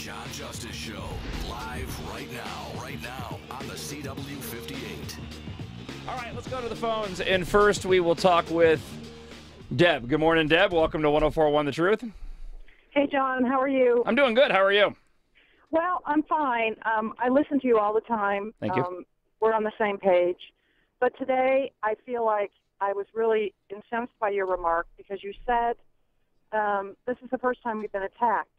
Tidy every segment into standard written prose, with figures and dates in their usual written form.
John Justice Show, live right now on the CW58. All right, let's go to the phones. And first, we will talk with Deb. Good morning, Deb. Welcome to 104.1 The Truth. Hey, John. How are you? I'm doing good. How are you? Well, I'm fine. I listen to you all the time. Thank you. We're on the same page. But today, I feel like I was really incensed by your remark because you said this is the first time we've been attacked.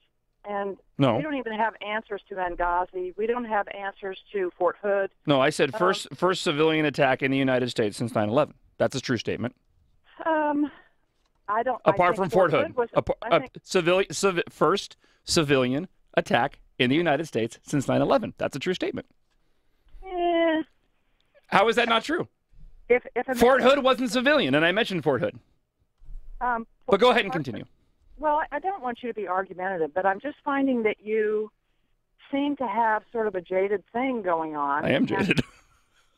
And No. we don't even have answers to Benghazi. We don't have answers to Fort Hood. No, I said first civilian attack in the United States since 9/11. That's a true statement. I don't. Apart I think from Fort Hood. was, I think, First civilian attack in the United States since 9/11. That's a true statement. How is that not true? If Fort Hood wasn't civilian, and I mentioned Fort Hood. But go ahead and continue. Well, I don't want you to be argumentative, but I'm just finding that you seem to have sort of a jaded thing going on. I am jaded.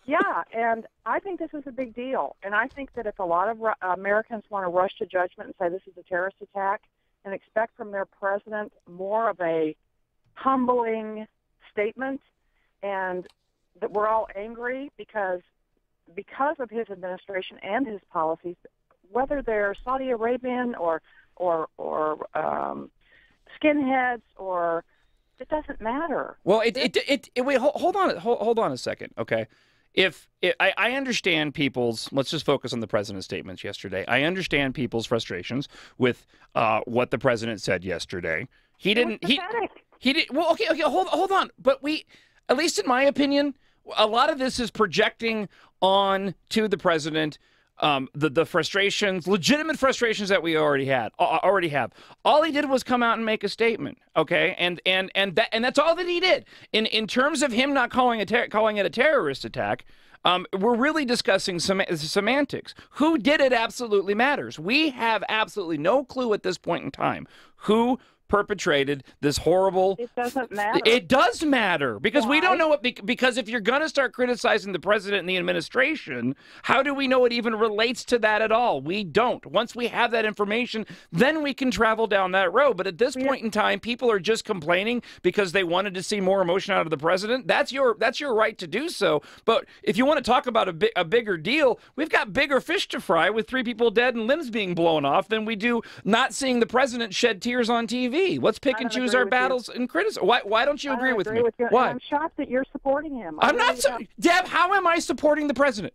Yeah, and I think this is a big deal. And I think that if a lot of Americans want to rush to judgment and say this is a terrorist attack and expect from their president more of a humbling statement and that we're all angry because of his administration and his policies, whether they're Saudi Arabian or skinheads, or it doesn't matter. Well, wait, hold on a second, okay? I understand people's, let's just focus on the president's statements yesterday. I understand people's frustrations with what the president said yesterday. He didn't. Well, okay, hold on. But at least in my opinion, a lot of this is projecting on to the president. The frustrations, legitimate frustrations that we already have. All he did was come out and make a statement, okay? And that's all that he did. In terms of him not calling it a terrorist attack, we're really discussing semantics. Who did it absolutely matters. We have absolutely no clue at this point in time who perpetrated this horrible. It doesn't matter. It does matter because Why? we don't know it. Because if you're going to start criticizing the president and the administration, how do we know it even relates to that at all? We don't. Once we have that information, then we can travel down that road. But at this point in time, people are just complaining because they wanted to see more emotion out of the president. That's your right to do so. But if you want to talk about a bigger deal, we've got bigger fish to fry with 3 people dead and limbs being blown off than we do not seeing the president shed tears on TV. Let's pick and choose our battles and criticize. Why don't you agree with me? Why? I'm shocked that you're supporting him. I'm not. Deb, how am I supporting the president?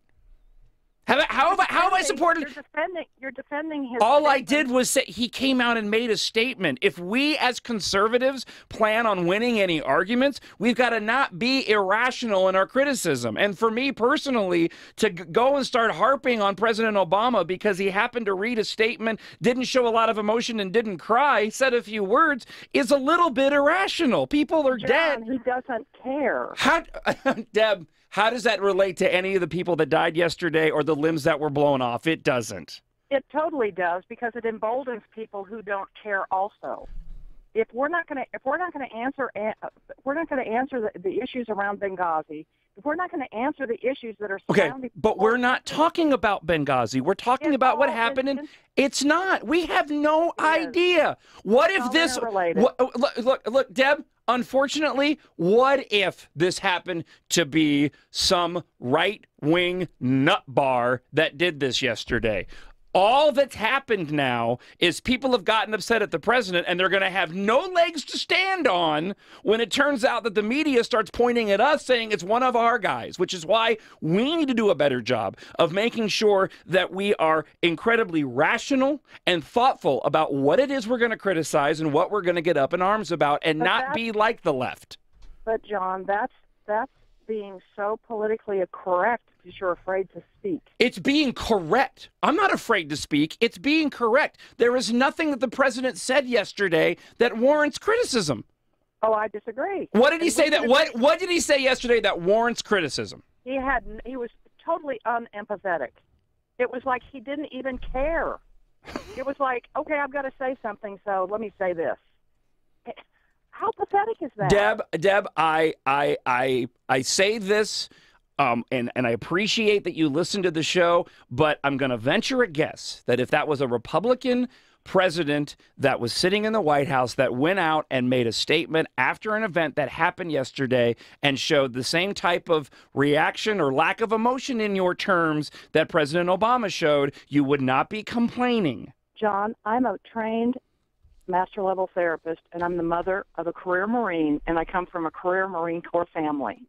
How have I supported? You're defending his. All I did was say he came out and made a statement. If we as conservatives plan on winning any arguments, we've got to not be irrational in our criticism. And for me personally, to go and start harping on President Obama because he happened to read a statement, didn't show a lot of emotion and didn't cry, said a few words, is a little bit irrational. People are dead. He doesn't care. Deb, how does that relate to any of the people that died yesterday or the limbs that were blown off? It doesn't. It totally does because it emboldens people who don't care. Also, if we're not going to answer the issues around Benghazi, if we're not going to answer the issues that are surrounding. Okay, but we're not talking about Benghazi. We're talking about what happened in. It's not. We have no idea. What if this? Look, Deb. Unfortunately, what if this happened to be some right-wing nut bar that did this yesterday? All that's happened now is people have gotten upset at the president, and they're going to have no legs to stand on when it turns out that the media starts pointing at us saying it's one of our guys, which is why we need to do a better job of making sure that we are incredibly rational and thoughtful about what it is we're going to criticize and what we're going to get up in arms about and not be like the left. But, John, that's being so politically correct because you're afraid to speak. It's being correct. I'm not afraid to speak. It's being correct. There is nothing that the president said yesterday that warrants criticism. Oh, I disagree. What did he say what did he say yesterday that warrants criticism? He was totally unempathetic. It was like he didn't even care. It was like, okay, I've got to say something, so let me say this. How pathetic is that? Deb, I say this, and I appreciate that you listen to the show, but I'm going to venture a guess that if that was a Republican president that was sitting in the White House that went out and made a statement after an event that happened yesterday and showed the same type of reaction or lack of emotion in your terms that President Obama showed, you would not be complaining. John, I'm a trained master level therapist, and I'm the mother of a career Marine, and I come from a career Marine Corps family.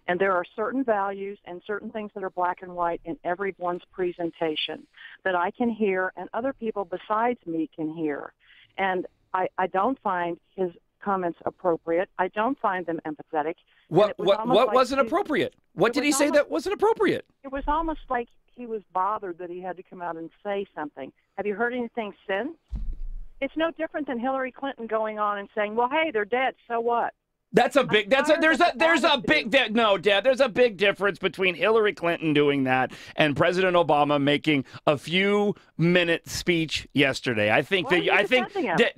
And there are certain values and certain things that are black and white in everyone's presentation that I can hear and other people besides me can hear. And I don't find his comments appropriate. I don't find them empathetic. What wasn't appropriate? What did he say that wasn't appropriate? It was almost like he was bothered that he had to come out and say something. Have you heard anything since? It's no different than Hillary Clinton going on and saying, well, hey, they're dead, so what? There's a big difference between Hillary Clinton doing that and President Obama making a few minute speech yesterday.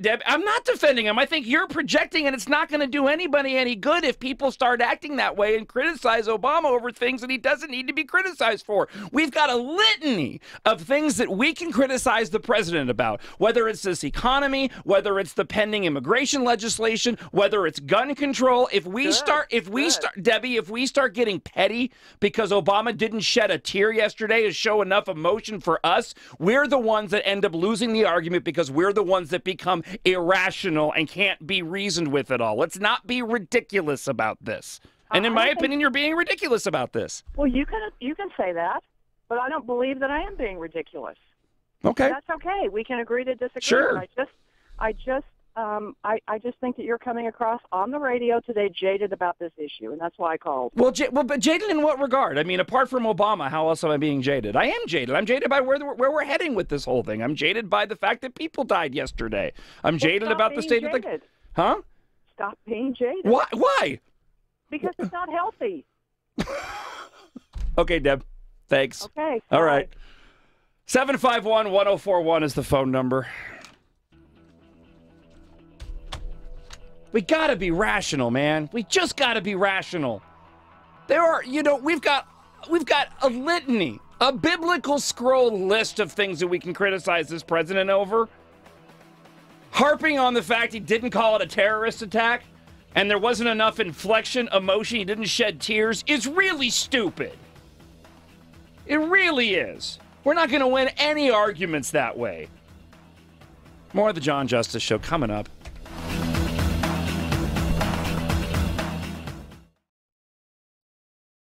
Deb, I'm not defending him. I think you're projecting, and it's not going to do anybody any good if people start acting that way and criticize Obama over things that he doesn't need to be criticized for. We've got a litany of things that we can criticize the president about, whether it's this economy, whether it's the pending immigration legislation, whether it's gun control. If we start getting petty because Obama didn't shed a tear yesterday to show enough emotion for us, we're the ones that end up losing the argument because we're the ones that become irrational and can't be reasoned with at all. Let's not be ridiculous about this. And in my opinion, you're being ridiculous about this. Well, you can say that, but I don't believe that I am being ridiculous. Okay. That's okay. We can agree to disagree. Sure. I just think that you're coming across on the radio today jaded about this issue, and that's why I called. But jaded in what regard? I mean, apart from Obama, how else am I being jaded? I am jaded. I'm jaded by where we're heading with this whole thing. I'm jaded by the fact that people died yesterday. I'm jaded about the state of the... Huh? Stop being jaded. Why? Because it's not healthy. Okay, Deb. Thanks. Okay. All right. 751-1041 is the phone number. We got to be rational, man. We just got to be rational. We've got a litany, a biblical scroll list of things that we can criticize this president over. Harping on the fact he didn't call it a terrorist attack and there wasn't enough inflection, emotion, he didn't shed tears is really stupid. It really is. We're not going to win any arguments that way. More of the John Justice Show coming up.